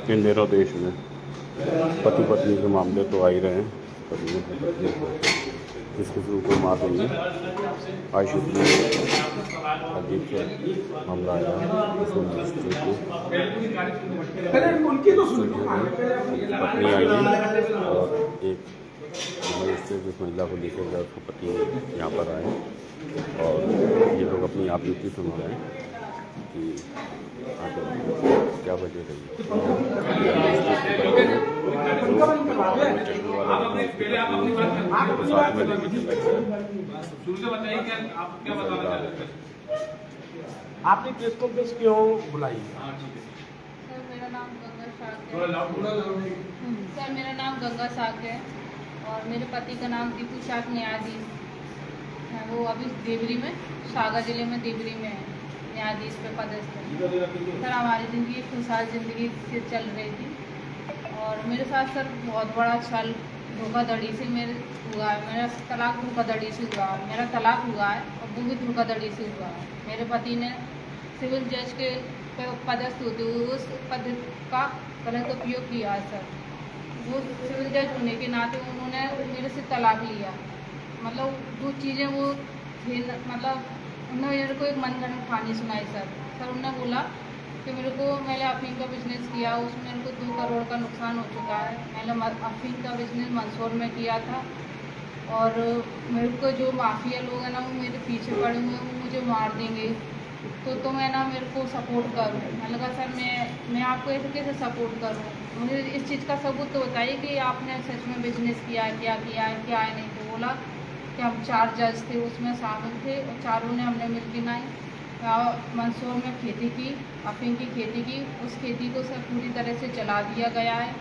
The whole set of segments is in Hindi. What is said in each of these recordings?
इंडियन और देश में पति पत्नी के मामले तो आ ही रहे हैं। पत्नी किस किसी को मार रही है। आयुष में अजीब से मामला आया है। इसमें मजिस्ट्रेट को पत्नी आई है और एक मजिस्ट्रेट जिस महिला को लेकर गया उसको पति यहाँ पर आए और ये लोग अपनी आप नीति सुन रहे हैं कि आगे क्या वजह रही। साथ में लेके चला आपने केस को केस क्यों बुलाई? सर मेरा नाम गंगा साग है और मेरे पति का नाम दीपू शाक न्यायाधीश है। वो अभी देवरी में, सागर जिले में देवरी में है, न्यायाधीश पे पदस्थ है। सर हमारी ज़िंदगी खुशहाल ज़िंदगी से चल रही थी और मेरे साथ सर बहुत बड़ा छल धोखाधड़ी से मेरे हुआ है। मेरा तलाक धोखाधड़ी से हुआ है, मेरा तलाक हुआ है और वो भी धोखाधड़ी से हुआ है। मेरे पति ने सिविल जज के पदस्थ होते हुए उस पद का गलत उपयोग किया है सर। वो सिविल जज होने के नाते उन्होंने मेरे से तलाक लिया। मतलब जो चीज़ें वो थे मतलब उन्होंने मेरे को एक मनगढ़ंत कहानी सुनाई सर। उन्होंने बोला कि मैंने अफीम का बिजनेस किया, उसमें मेरे को 2 करोड़ का नुकसान हो चुका है। मैंने अफीम का बिजनेस मंदसौर में किया था और मेरे को जो माफिया लोग हैं ना वो मेरे पीछे पड़े हुए हैं, वो मुझे मार देंगे। तो मैं ना मेरे को सपोर्ट करूँ। मैंने कहा सर मैं आपको ऐसे कैसे सपोर्ट करूँ, मुझे इस चीज़ का सबूत तो बताइए कि आपने सच में बिजनेस किया है, क्या किया है क्या है नहीं। तो बोला कि हम 4 जज थे उसमें शामिल थे और चारों ने हमने मिलकर ना मंदसौर में खेती की, अफीम की खेती की। उस खेती को सर पूरी तरह से जला दिया गया है।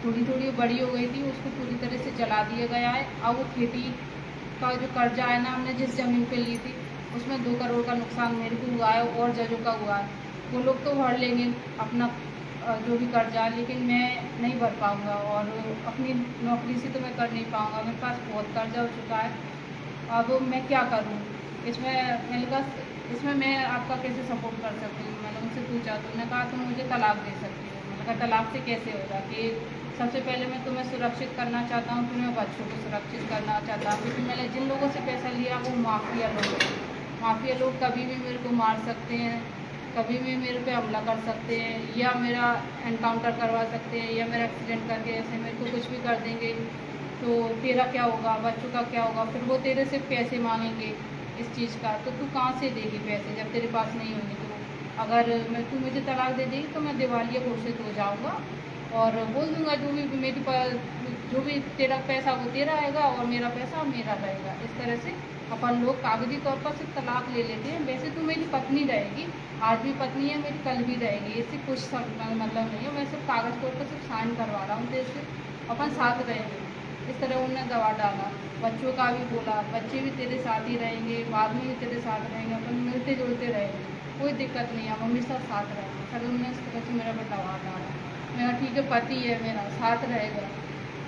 थोड़ी थोड़ी बड़ी हो गई थी, उसको पूरी तरह से जला दिया गया है। अब वो खेती का जो कर्जा है ना हमने जिस ज़मीन पे ली थी उसमें 2 करोड़ का नुकसान मेरे को हुआ है और जजों का हुआ है। वो लोग तो भर लेंगे अपना जो भी कर्जा, लेकिन मैं नहीं भर पाऊँगा और अपनी नौकरी से तो मैं कर नहीं पाऊँगा। मेरे पास बहुत कर्जा हो चुका है। अब मैं क्या करूँ इसमें मैं आपका कैसे सपोर्ट कर सकती हूँ। मैंने उनसे पूछा तो उन्होंने कहा तुम मुझे तलाक दे सकती हो। मैंने कहा तलाक से कैसे होगा कि सबसे पहले मैं तुम्हें सुरक्षित करना चाहता हूँ, तुम्हें बच्चों को सुरक्षित करना चाहता हूँ, क्योंकि मैंने जिन लोगों से पैसा लिया वो माफिया लोग हैं। माफिया लोग कभी भी मेरे को मार सकते हैं, कभी भी मेरे पे हमला कर सकते हैं या मेरा एनकाउंटर करवा सकते हैं या मेरा एक्सीडेंट करके ऐसे मेरे को कुछ भी कर देंगे। तो तेरा क्या होगा, बच्चों का क्या होगा, फिर वो तेरे से पैसे मांगेंगे इस चीज़ का। तो तू कहाँ से देगी पैसे जब तेरे पास नहीं होंगे। तो अगर तू मुझे तलाक दे देगी तो मैं दिवालिया घोषित हो जाऊँगा और बोल दूँगा जो भी तेरा पैसा वो तेरा रहेगा और मेरा पैसा मेरा रहेगा। इस तरह से अपन लोग कागजी तौर पर सिर्फ तलाक ले लेते हैं। वैसे तो मेरी पत्नी रहेगी, आज भी पत्नी है मेरी, कल भी रहेगी, इससे कुछ मतलब नहीं है। मैं सिर्फ कागज़ तौर पर सिर्फ साइन करवा रहा हूँ, जैसे अपन साथ रहेंगे। इस तरह उन्होंने दबा डाला। बच्चों का भी बोला बच्चे भी तेरे साथ ही रहेंगे, बाद में भी तेरे साथ रहेंगे, अपन मिलते जुलते रहेंगे, कोई दिक्कत नहीं है, हम हमेशा साथ रहेंगे। सर उन्होंने इस तरह से मेरा दबा डाला। मेरा ठीक है पति है, मेरा साथ रहेगा,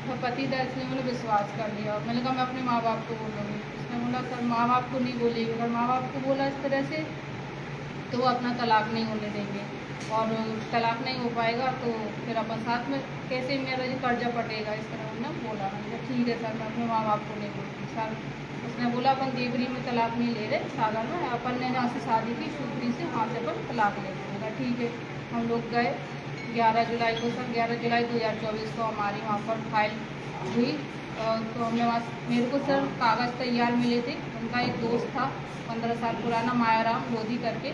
तो पति था इसलिए मैंने विश्वास कर लिया। मैंने कहा मैं अपने माँ बाप को बोलूँगी। उसने बोला सर माँ बाप को नहीं बोलेगी, अगर माँ बाप को बोला इस तरह से तो वो अपना तलाक नहीं होने देंगे और तलाक नहीं हो पाएगा तो फिर अपन साथ में कैसे मेरा ये कर्जा पटेगा। इस तरह उन्होंने बोला। मैंने कहा ठीक है सर मैं अपने माँ बाप को नहीं बोलती। सर उसने बोला अपन देवरी में तलाक नहीं ले रहे, सागर में अपन ने जहाँ से शादी की शुद्धि से वहाँ से अपन तलाक ले रहे। मैंने कहा ठीक है। हम लोग गए 11 जुलाई को, सर 11 जुलाई 2024 को हमारी वहाँ पर फाइल हुई। तो हमने वहाँ मेरे को सर कागज़ तैयार मिले थे। उनका एक दोस्त था 15 साल पुराना मायाराम लोधी करके,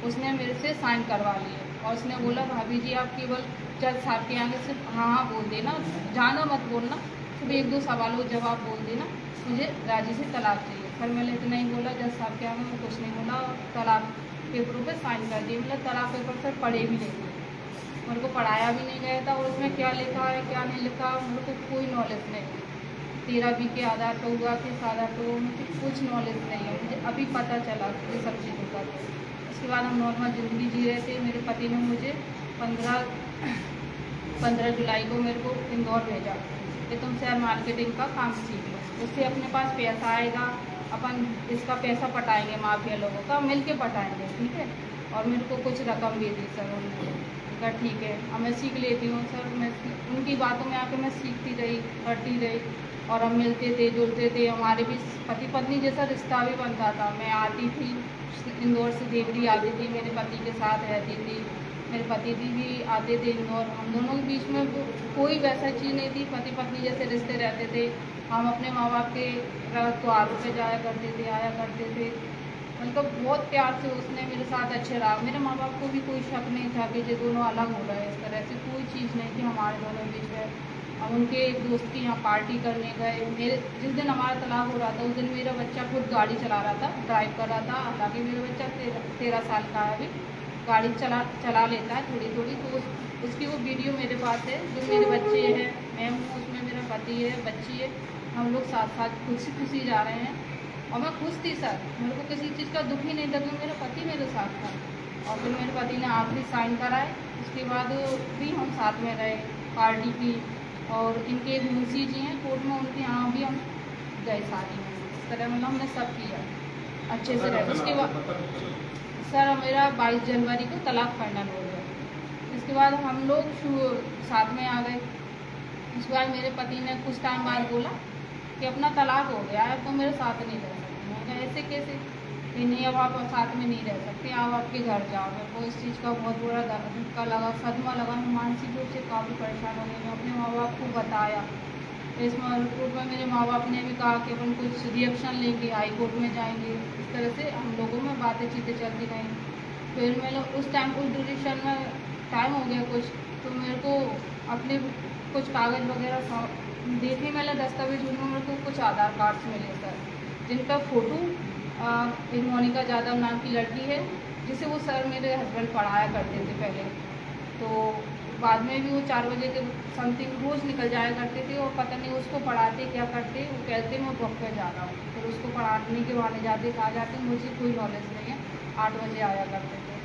उसने मेरे से साइन करवा लिए और उसने बोला भाभी जी आप केवल जज साहब के आगे सिर्फ हाँ हाँ बोल देना, ज़्यादा मत बोलना, सिर्फ 1-2 सवालों का जवाब बोल देना, मुझे राजी से तलाक चाहिए। सर मैंने इतना ही बोला, जज साहब के आगे मैं कुछ नहीं बोला और तलाक पेपरों पे साइन कर दिए। मतलब तलाक पेपर सर पढ़े भी नहीं थे, मेरे को पढ़ाया भी नहीं गया था और उसमें क्या लिखा है क्या नहीं लिखा मेरे को कोई नॉलेज नहीं है। 13B के आधार पर हुआ, किस आधार पर हुआ, मुझे कुछ नॉलेज नहीं है। मुझे अभी पता चला ये सब चीज़ों का। उसके बाद हम नॉर्मल ज़िंदगी जी रहे थे। मेरे पति ने मुझे 15 जुलाई को मेरे को इंदौर भेजा कि तुम शेयर मार्केटिंग का काम सीख लो, उससे अपने पास पैसा आएगा, अपन इसका पैसा पटाएंगे, माफिया लोगों का मिल के पटाएंगे, ठीक है। और मेरे को कुछ रकम भी दी सर उन्होंने, कहा ठीक है, अब मैं सीख लेती हूँ सर। मैं उनकी बातों में आके मैं सीखती रही, करती रही, और हम मिलते थे, जुलते थे, हमारे भी पति पत्नी जैसा रिश्ता भी बनता था। मैं आती थी इंदौर से, देवरी आती थी, मेरे पति के साथ रहती थी, मेरे पति भी आते थे इंदौर। हम दोनों के बीच में कोई वैसा चीज़ नहीं थी, पति पत्नी जैसे रिश्ते रहते थे। हम अपने माँ बाप के त्योहारों पे जाया करते थे, आया करते थे, मतलब बहुत प्यार से उसने मेरे साथ अच्छे रहा। मेरे माँ बाप को भी कोई शक नहीं था कि ये दोनों अलग हो रहे हैं, इस तरह से कोई चीज़ नहीं थी हमारे दोनों के बीच में। हम उनके एक दोस्त की यहाँ पार्टी करने गए। मेरे जिस दिन हमारा तलाक हो रहा था उस दिन मेरा बच्चा खुद गाड़ी चला रहा था, ड्राइव कर रहा था। हालांकि मेरा बच्चा 13 साल का है, अभी गाड़ी चला लेता है थोड़ी थोड़ी। तो उसकी वो वीडियो मेरे पास है, जो मेरे बच्चे हैं, मैं हूँ उसमें, मेरा पति है, बच्ची है, हम लोग साथ साथ खुशी जा रहे हैं। और मैं खुश थी सर, मेरे को किसी चीज़ का दुख ही नहीं था क्योंकि मेरा पति मेरे साथ था। और फिर मेरे पति ने आखिरी साइन कराए, उसके बाद भी हम साथ में रहे, पार्टी की। और इनके एक मुंशी जी हैं कोर्ट में, उनके यहाँ भी हम गए शादी में। इस तरह मतलब हमने सब किया अच्छे से रहे। उसके बाद सर मेरा 22 जनवरी को तलाक फाइनल हो गया। इसके बाद हम लोग साथ में आ गए। उसके बाद मेरे पति ने कुछ टाइम बाद बोला कि अपना तलाक हो गया है, तो मेरे साथ नहीं रह सकते। मैंने कहा ऐसे कैसे, कि नहीं अब आप साथ में नहीं रह सकते, आप आपके घर जाओ। मेरे को इस चीज़ का बहुत बुरा धक्का लगा, सदमा लगा, मैं मानसिक रूप से काफ़ी परेशान हो गई। मैं अपने माँ बाप को बताया, इस कोर्ट में मेरे माँ बाप ने भी कहा कि अपन कुछ रिएक्शन लेंगे, हाई कोर्ट में जाएंगे। इस तरह से हम लोगों में बातें चीतें चलती रहीं। फिर मैंने उस टाइम उस ड्यूरेशन में टाइम हो गया कुछ, तो मेरे को अपने कुछ कागज़ वगैरह देखे, मैंने दस्तावेज, उनमें मेरे को कुछ आधार कार्ड्स मिले सर, जिनका फ़ोटो एक मोनिका यादव नाम की लड़की है, जिसे वो सर मेरे हस्बैंड पढ़ाया करते थे पहले। तो बाद में भी वो 4 बजे के समथिंग रोज़ निकल जाया करते थे, और पता नहीं उसको पढ़ाते क्या करते, वो कहते मैं वक्त पर जा रहा हूँ। फिर उसको पढ़ाने के बहाने जाते, कहा जाते मुझे कोई नॉलेज नहीं है, 8 बजे आया करते थे।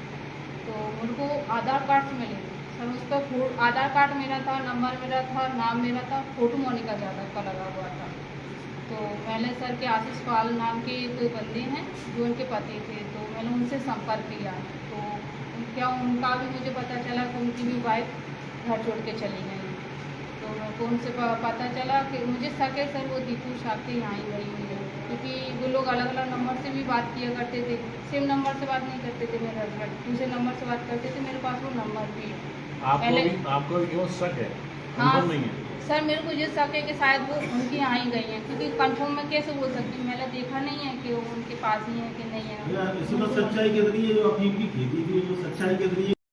तो मेरे को आधार कार्ड मिले सर, उस पर आधार कार्ड मेरा था, नंबर मेरा था, नाम मेरा था, फ़ोटो मोनिका यादव का लगा हुआ था। तो मैंने सर के आशीष पाल नाम के कोई बंदे हैं जो उनके पति थे, तो मैंने उनसे संपर्क किया। तो क्या उनका भी मुझे पता चला कि उनकी भी वाइफ घर छोड़ के चली गई। तो मेरे को उनसे पता चला कि मुझे शक है सर वो दीपू शाह के यहाँ ही गई हुई है, क्योंकि वो लोग अलग अलग नंबर से भी बात किया करते थे, सेम नंबर से बात नहीं करते थे। मेरे हस्बैंड दूसरे नंबर से बात करते थे, मेरे पास वो नंबर भी है। आपको भी क्यों शक है? हाँ कंफर्म नहीं है सर, मेरे को ये शक है कि शायद वो उनके यहाँ ही गई हैं, क्योंकि कंफर्म में कैसे बोल सकती हूँ, मैंने देखा नहीं है कि वो उनके पास ही है कि नहीं है। इसमें सच्चाई कितनी है, जो अफीम की खेती थी, जो सच्चाई कितनी है?